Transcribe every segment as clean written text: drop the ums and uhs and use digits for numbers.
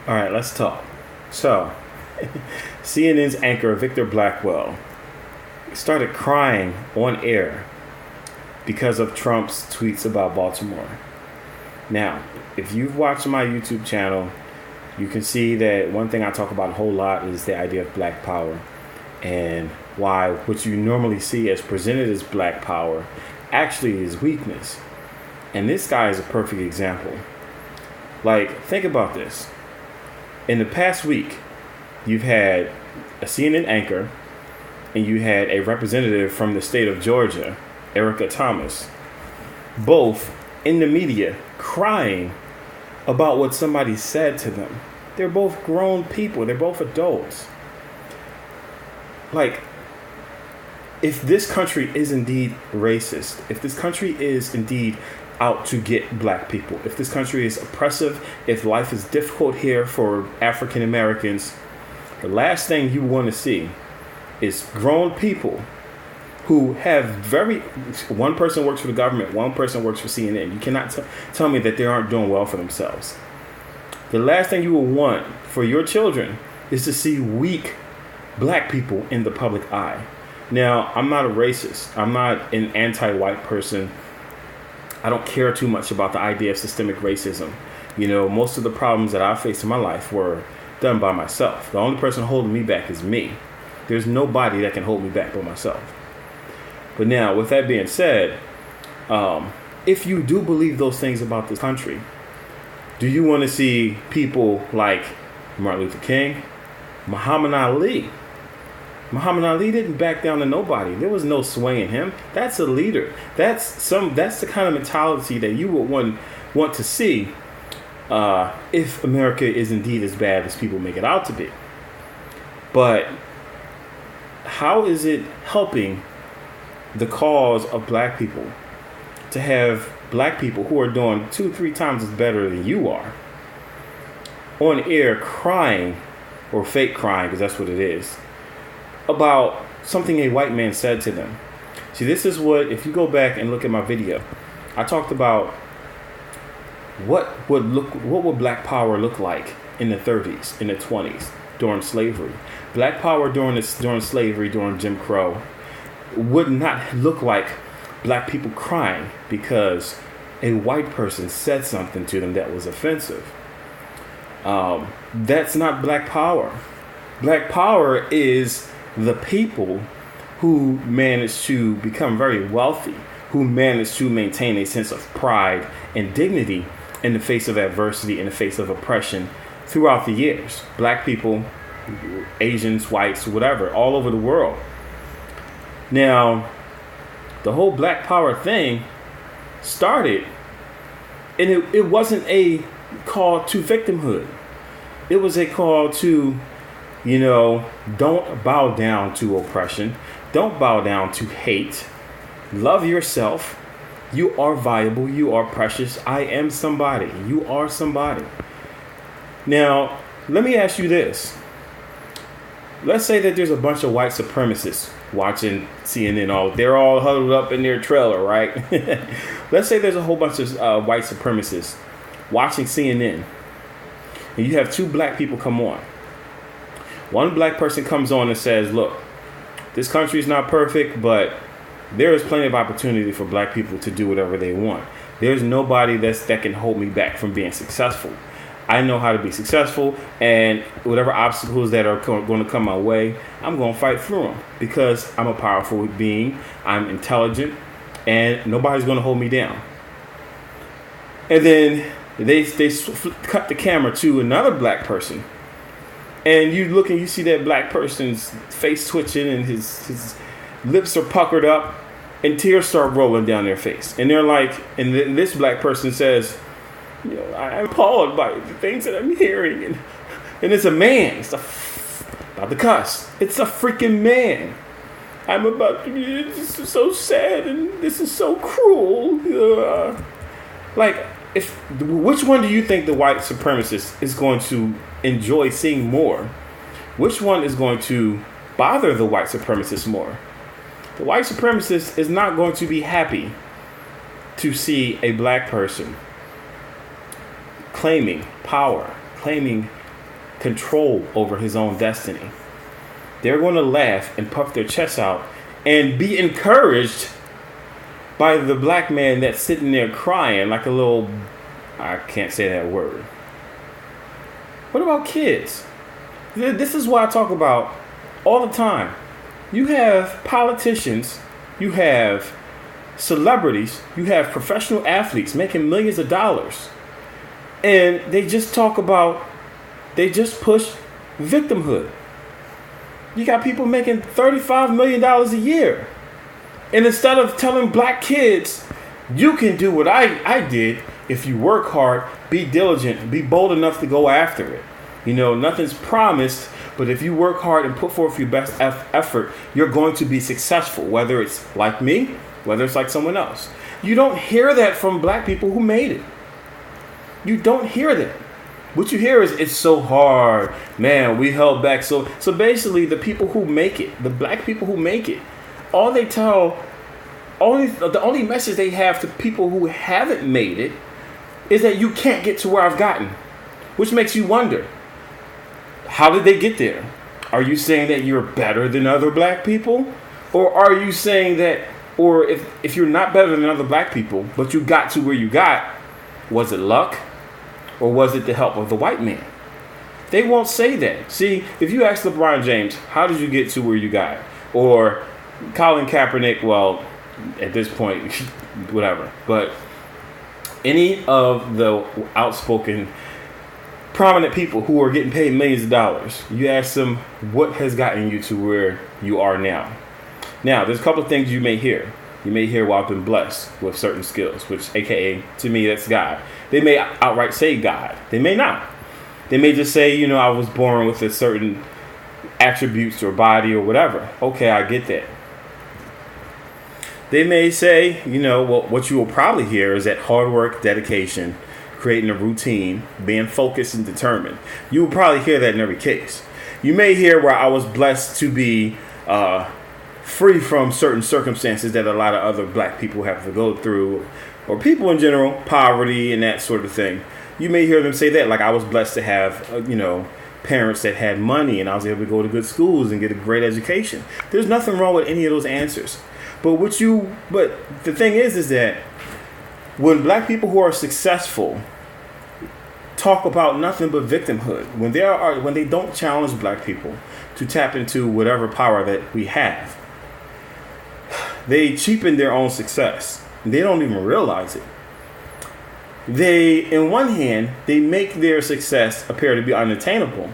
All right, let's talk. So, CNN's anchor Victor Blackwell started crying on air because of Trump's tweets about Baltimore. Now, if you've watched my YouTube channel, you can see that one thing I talk about a whole lot is the idea of black power and why what you normally see as presented as black power actually is weakness. And this guy is a perfect example. Like, think about this. In the past week, you've had a CNN anchor and you had a representative from the state of Georgia, Erica Thomas, both in the media crying about what somebody said to them. They're both grown people. They're both adults. Like, if this country is indeed racist, if this country is indeed out to get black people, if this country is oppressive, if life is difficult here for African Americans, the last thing you want to see is grown people who have one person works for the government, one person works for CNN. You cannot tell me that they aren't doing well for themselves. The last thing you will want for your children is to see weak black people in the public eye. Now, I'm not a racist. I'm not an anti-white person. I don't care too much about the idea of systemic racism. You know, most of the problems that I faced in my life were done by myself. The only person holding me back is me. There's nobody that can hold me back but myself. But now, with that being said, if you do believe those things about this country, do you want to see people like Martin Luther King, Muhammad Ali? Muhammad Ali didn't back down to nobody. There was no swaying him. That's a leader. That's the kind of mentality that you would want to see if America is indeed as bad as people make it out to be. But how is it helping the cause of black people to have black people who are doing 2-3 times as better than you are on air crying, or fake crying, because that's what it is, about something a white man said to them? See, this is what, if you go back and look at my video, I talked about what would black power look like in the 30s, in the 20s, during slavery. Black power during slavery, during Jim Crow, would not look like black people crying because a white person said something to them that was offensive. That's not black power. Black power is the people who managed to become very wealthy, who managed to maintain a sense of pride and dignity in the face of adversity, in the face of oppression throughout the years. Black people, Asians, whites, whatever, all over the world. Now, the whole black power thing started, and it wasn't a call to victimhood. It was a call to, don't bow down to oppression. Don't bow down to hate. Love yourself. You are valuable. You are precious. I am somebody. You are somebody. Now, let me ask you this. Let's say that there's a bunch of white supremacists watching CNN. They're all huddled up in their trailer, right? Let's say there's a whole bunch of white supremacists watching CNN. And you have 2 black people come on. One black person comes on and says, look, this country is not perfect, but there is plenty of opportunity for black people to do whatever they want. There's nobody that can hold me back from being successful. I know how to be successful, and whatever obstacles that are going to come my way, I'm going to fight through them because I'm a powerful being. I'm intelligent, and nobody's going to hold me down. And then they cut the camera to another black person, and you look and you see that black person's face twitching and his lips are puckered up and tears start rolling down their face. And they're like, and this black person says, I'm appalled by the things that I'm hearing. And it's a man. It's about to cuss. It's a freaking man. I'm about to be, this is so sad and this is so cruel. Which one do you think the white supremacist is going to enjoy seeing more? Which one is going to bother the white supremacist more? The white supremacist is not going to be happy to see a black person claiming power, claiming control over his own destiny. They're going to laugh and puff their chests out and be encouraged by the black man that's sitting there crying like a little, I can't say that word. What about kids? This is what I talk about all the time. You have politicians, you have celebrities, you have professional athletes making millions of dollars. And they just push victimhood. You got people making $35 million a year. And instead of telling black kids, you can do what I did if you work hard, be diligent, be bold enough to go after it. You know, nothing's promised, but if you work hard and put forth your best effort, you're going to be successful, whether it's like me, whether it's like someone else. You don't hear that from black people who made it. You don't hear that. What you hear is, it's so hard, man, we held back. So basically the people who make it, the black people who make it, the only message they have to people who haven't made it is that you can't get to where I've gotten, which makes you wonder, how did they get there? Are you saying that you're better than other black people? Or are you saying that, or if you're not better than other black people, but you got to where you got, was it luck? Or was it the help of the white man? They won't say that. See, if you ask LeBron James, how did you get to where you got? Or Colin Kaepernick, well, at this point, whatever. But any of the outspoken, prominent people who are getting paid millions of dollars, you ask them, what has gotten you to where you are now? Now, there's a couple of things you may hear. You may hear, well, I've been blessed with certain skills, which, aka, to me, that's God. They may outright say God. They may not. They may just say, you know, I was born with a certain attributes or body or whatever. Okay, I get that. They may say, you know, well, what you will probably hear is that hard work, dedication, creating a routine, being focused and determined. You will probably hear that in every case. You may hear where I was blessed to be free from certain circumstances that a lot of other black people have to go through, or people in general, poverty and that sort of thing. You may hear them say that, like I was blessed to have, parents that had money and I was able to go to good schools and get a great education. There's nothing wrong with any of those answers. But the thing is that when black people who are successful talk about nothing but victimhood, when they don't challenge black people to tap into whatever power that we have, they cheapen their own success. They don't even realize it. In one hand, they make their success appear to be unattainable.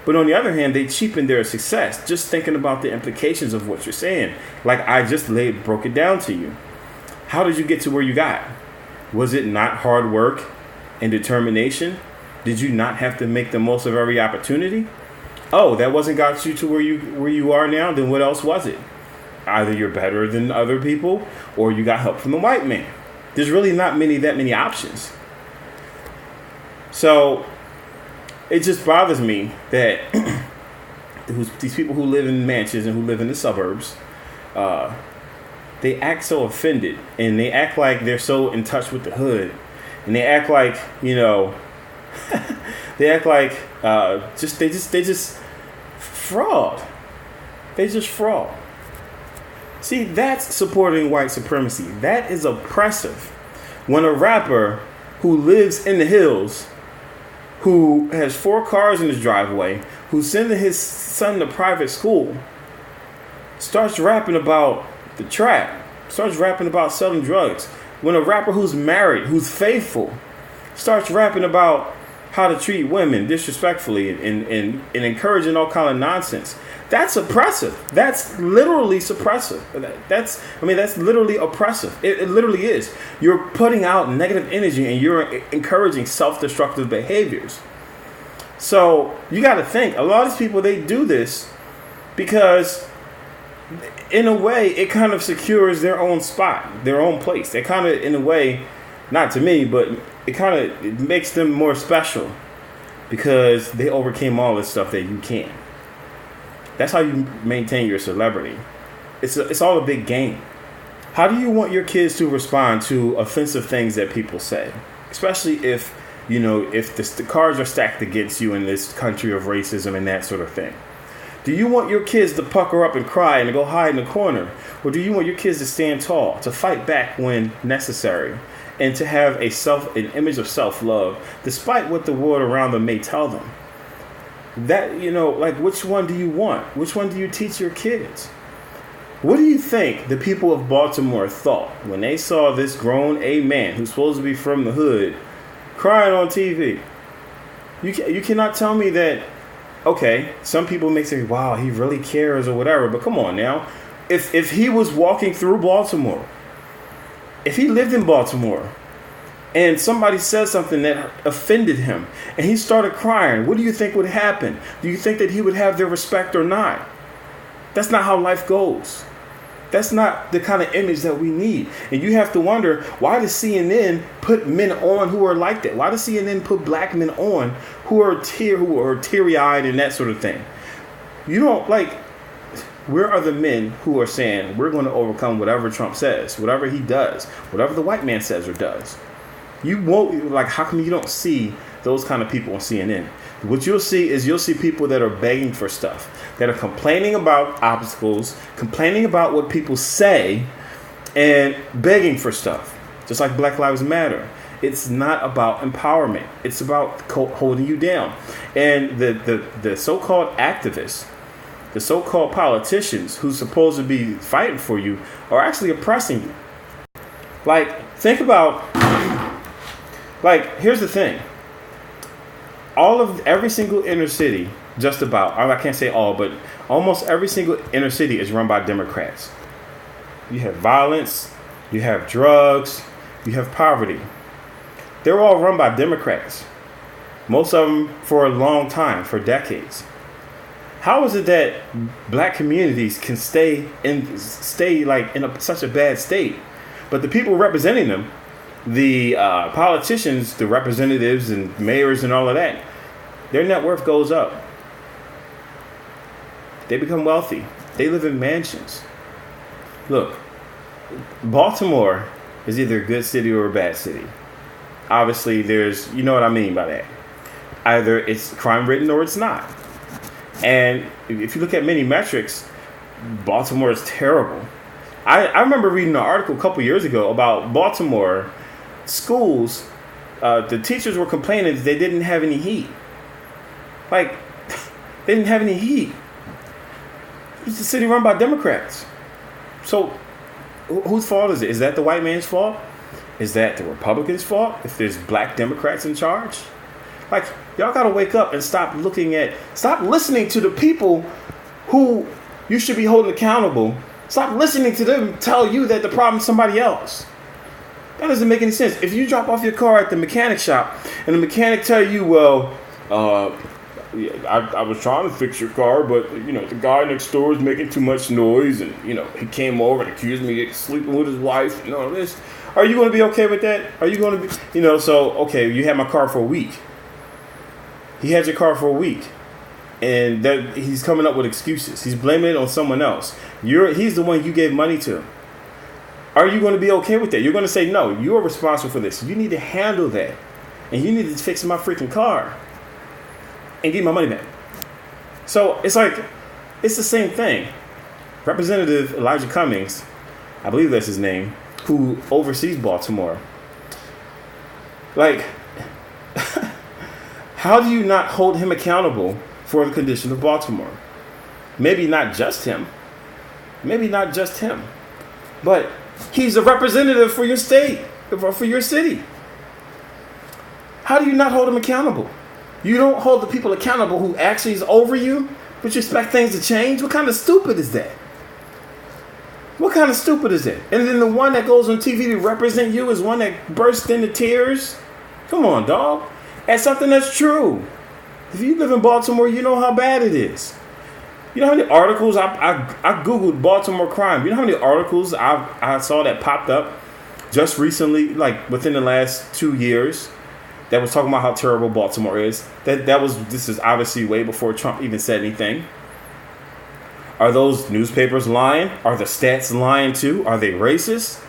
But on the other hand, they cheapen their success just thinking about the implications of what you're saying. Like I just broke it down to you. How did you get to where you got? Was it not hard work and determination? Did you not have to make the most of every opportunity? Oh, that wasn't got you to where you are now? Then what else was it? Either you're better than other people or you got help from the white man. There's really not that many options. So it just bothers me that these people who live in mansions and who live in the suburbs, they act so offended and they act like they're so in touch with the hood, and they act like, they act like they just fraud. They just fraud. See, that's supporting white supremacy. That is oppressive. When a rapper who lives in the hills, who has 4 cars in his driveway, who's sending his son to private school, starts rapping about the trap, starts rapping about selling drugs. When a rapper who's married, who's faithful, starts rapping about how to treat women disrespectfully and encouraging all kind of nonsense, that's oppressive. That's literally suppressive. That's literally oppressive. It literally is. You're putting out negative energy and you're encouraging self-destructive behaviors. So you got to think, a lot of these people, they do this because in a way it kind of secures their own spot, their own place. They kind of, in a way, not to me, but it makes them more special because they overcame all this stuff that you can't. That's how you maintain your celebrity. It's all a big game. How do you want your kids to respond to offensive things that people say? Especially if if the cards are stacked against you in this country of racism and that sort of thing? Do you want your kids to pucker up and cry and to go hide in the corner? Or do you want your kids to stand tall, to fight back when necessary, and to have an image of self-love, despite what the world around them may tell them? That, which one do you want? Which one do you teach your kids? What do you think the people of Baltimore thought when they saw this grown A man who's supposed to be from the hood crying on TV? You cannot tell me that. Okay, some people may say, wow, he really cares or whatever, but come on now. If he was walking through Baltimore, if he lived in Baltimore, and somebody said something that offended him, and he started crying, what do you think would happen? Do you think that he would have their respect or not? That's not how life goes. That's not the kind of image that we need. And you have to wonder, why does CNN put men on who are like that? Why does CNN put black men on who are teary-eyed and that sort of thing? Where are the men who are saying, we're going to overcome whatever Trump says, whatever he does, whatever the white man says or does? You won't, how come you don't see those kind of people on CNN? What you'll see people that are begging for stuff, that are complaining about obstacles, complaining about what people say, and begging for stuff. Just like Black Lives Matter. It's not about empowerment. It's about holding you down. And the so-called activists, the so-called politicians who's supposed to be fighting for you are actually oppressing you. Think about, here's the thing. Every single inner city, just about, I can't say all, but almost every single inner city is run by Democrats. You have violence, you have drugs, you have poverty. They're all run by Democrats. Most of them for a long time, for decades. How is it that black communities can stay in such a bad state, but the people representing them, the politicians, the representatives and mayors and all of that, their net worth goes up. They become wealthy. They live in mansions. Look, Baltimore is either a good city or a bad city. Obviously, you know what I mean by that. Either it's crime ridden or it's not. And if you look at many metrics, Baltimore is terrible. I remember reading an article a couple years ago about Baltimore schools. The teachers were complaining that they didn't have any heat. They didn't have any heat. It's a city run by Democrats. So whose fault is it? Is that the white man's fault? Is that the Republicans' fault if there's black Democrats in charge? Y'all got to wake up and stop listening to the people who you should be holding accountable. Stop listening to them tell you that the problem is somebody else. That doesn't make any sense. If you drop off your car at the mechanic shop and the mechanic tell you, I was trying to fix your car, but the guy next door is making too much noise, and he came over and accused me of sleeping with his wife and all this. Are you going to be okay with that? Are you going to be, okay, you had my car for a week. He had your car for a week, and that he's coming up with excuses. He's blaming it on someone else. He's the one you gave money to. Are you going to be okay with that? You're going to say, no, you're responsible for this. You need to handle that, and you need to fix my freaking car and get my money back. So it's the same thing. Representative Elijah Cummings, I believe that's his name, who oversees Baltimore. How do you not hold him accountable for the condition of Baltimore? Maybe not just him, but he's a representative for your state, for your city. How do you not hold him accountable? You don't hold the people accountable who actually is over you, but you expect things to change? What kind of stupid is that? And then the one that goes on TV to represent you is one that bursts into tears? Come on, dog. That's something that's true. If you live in Baltimore, you know how bad it is. You know how many articles I Googled Baltimore crime. You know how many articles I saw that popped up just recently, within the last 2 years, that was talking about how terrible Baltimore is. This is obviously way before Trump even said anything. Are those newspapers lying? Are the stats lying too? Are they racist?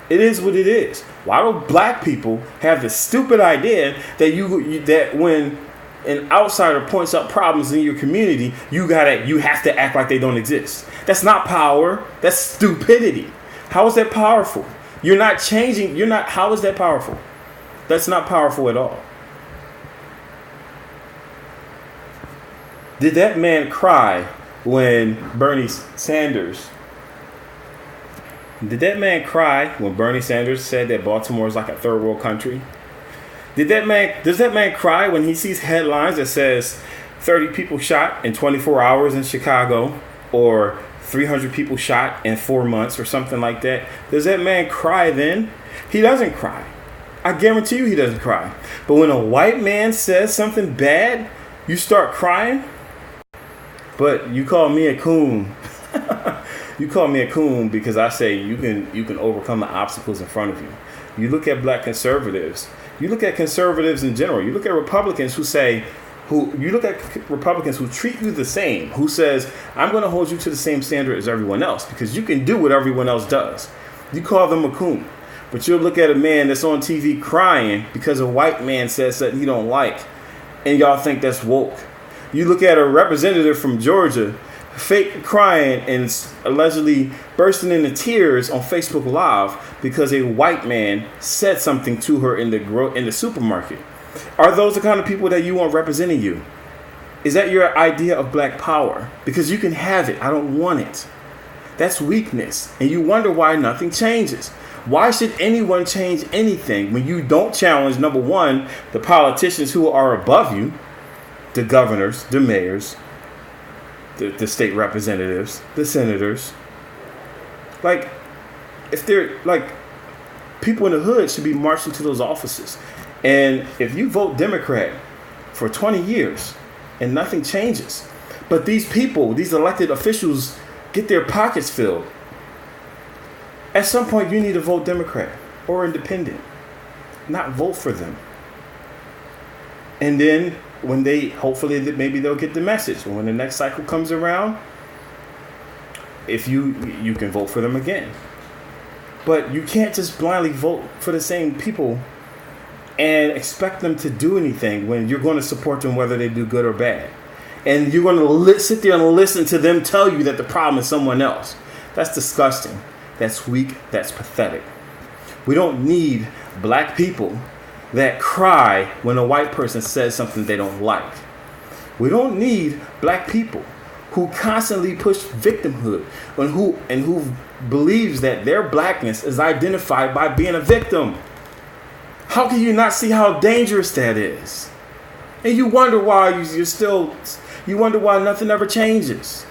It is what it is. Why do black people have the stupid idea that that when an outsider points up problems in your community, you have to act like they don't exist? That's not power. That's stupidity. How is that powerful? You're not changing. How is that powerful? That's not powerful at all. Did that man cry when Bernie Sanders said that Baltimore is like a third world country? Does that man cry when he sees headlines that says 30 people shot in 24 hours in Chicago, or 300 people shot in 4 months, or something like that? Does that man cry then? He doesn't cry. I guarantee you he doesn't cry. But when a white man says something bad, you start crying. But you call me a coon. You call me a coon because I say you can overcome the obstacles in front of you. You look at black conservatives. You look at conservatives in general. You look at Republicans who treat you the same, who says, I'm going to hold you to the same standard as everyone else because you can do what everyone else does. You call them a coon. But you'll look at a man that's on TV crying because a white man says something you don't like, and y'all think that's woke. You look at a representative from Georgia fake crying and allegedly bursting into tears on Facebook Live because a white man said something to her in the supermarket. Are those the kind of people that you want representing you? Is that your idea of black power? Because you can have it. I don't want it. That's weakness. And you wonder why nothing changes. Why should anyone change anything when you don't challenge, number one, the politicians who are above you, the governors, the mayors, the state representatives, the senators? Like, if they're like, people in the hood should be marching to those offices. And if you vote Democrat for 20 years and nothing changes, but these people, these elected officials, get their pockets filled, at some point you need to vote Democrat or independent, not vote for them. And then when hopefully maybe they'll get the message. When the next cycle comes around, if you can vote for them again. But you can't just blindly vote for the same people and expect them to do anything when you're going to support them whether they do good or bad. And you're going to sit there and listen to them tell you that the problem is someone else. That's disgusting. That's weak. That's pathetic. We don't need black people that cry when a white person says something they don't like. We don't need black people who constantly push victimhood and who believes that their blackness is identified by being a victim. How can you not see how dangerous that is? And you wonder why you wonder why nothing ever changes.